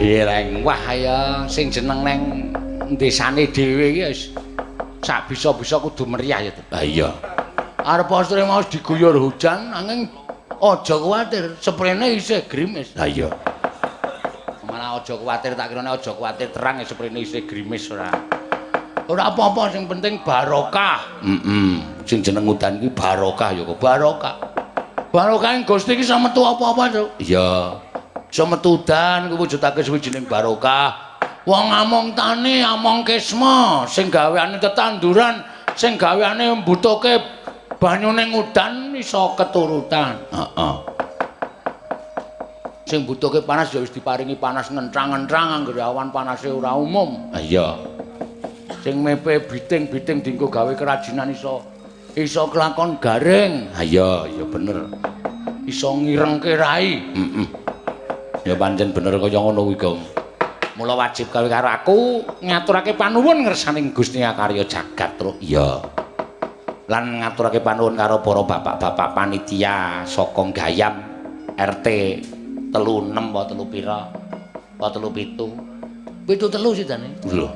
Ireng wah ya sing jeneng neng desane dhewe iki wis sak bisa-bisa kudu meriah ya. Ah iya. Arep postre mau diguyur hujan angin aja kuwatir sprene isih grimis. Ah iya. Malah aja kuwatir tak kirane aja kuwatir terang ya sprene isih grimis ora. Ora apa-apa sing penting barokah. Sing jeneng udan iki barokah ya kok. Barokah. Barokah Gusti iki iso metu apa-apa, Cuk. Iya. Iso metu udan kuwi wujudake suwijining barokah. Wong among tani, among kesma, sing gaweane tetanduran, sing gaweane mbutuhke banyu ning udan iso keturutan. Heeh. Sing mbutuhke panas ya wis diparingi panas ngentrang-ngentrang anggere awan panase ora umum. Ah iya. Sing mepe biting-biting dienggo gawe kerajinan iso kelakon garing. Ah iya, ya bener. Iso ngirengke rai. Ya pancen bener kaya ngono kuwi, Gong. Mula wajib gawe karo aku ngaturake panuwun ngersaning Gusti Karya Jagat, Truk. Iya. Lan ngaturake panuwun karo para bapak-bapak panitia saka Gayam RT 36 apa 3 pira? Apa 37? 73 sidane. Lho.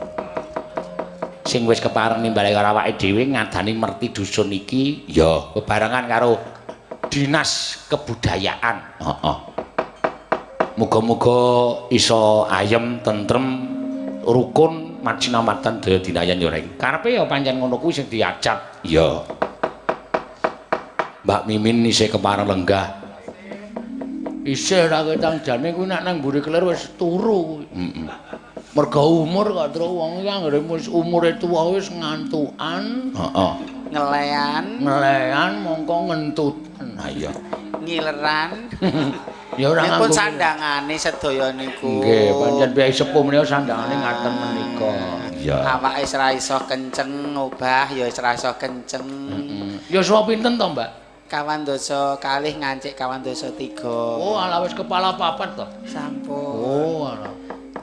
Sing wis kepareng nimbali karo awake dhewe ngadani merti dusun iki Ya, bebarengan karo Dinas Kebudayaan. heeh. Muga-muga iso ayem, tentrem, rukun, majinamatan daya dinayan yo reng. Karepe ya pancen ngono kuwi sing diajak. Iya. Mbak Mimin isih kepareng lenggah. Isih ra ketang jane kuwi nek nang mburi kelir wis turu kuwi. Mergo umur kok terus wong iki anggere wis umure tuwa wis ngantukan. Heeh. Ngelean mongko ngentutan. Ah iya. Ngileran. Ya ora Nipun nganggo. sandangane sedaya niku. Nggih, pancen piyai sepuh menika sandangane ngaten menika. Iya. Awake wis ra iso kenceng, obah ya wis ra iso kenceng. Ya suwa pinten to, Mbak? Kawan dosa kalih ngancik kawan dosa 3. Oh, ala wis kepala papat to. Sampun. Oh, ala.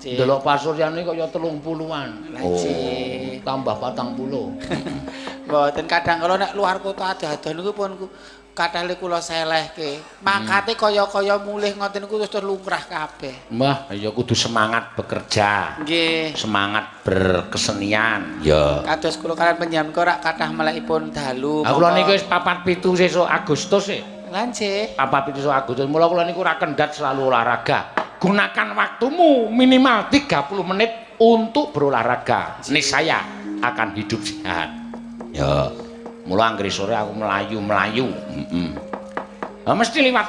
Cik. Delok pasuryane kaya 30-an. Lah, Cik. Tambah 40. Mboten kadang kala nek luar kota adah-adah niku pun kathah kula selehke. Mangkate kaya-kaya mulih ngoten niku terus lumrah kabeh. Mbah, ya kudu semangat bekerja. Nggih. Semangat berkesenian. Ya. Kados kula kalian penjam ora kathah melekipun dalu. Aku lho niku wis 4-7 sesuk Agustus e. Lah nggih. 4-7 sesuk Agustus. Mula kula niku ora kendhat selalu olahraga. Gunakan waktumu minimal 30 menit untuk berolahraga. Niscaya akan hidup sehat. Ya. Mula anggere sore aku melayu. Mesti liwat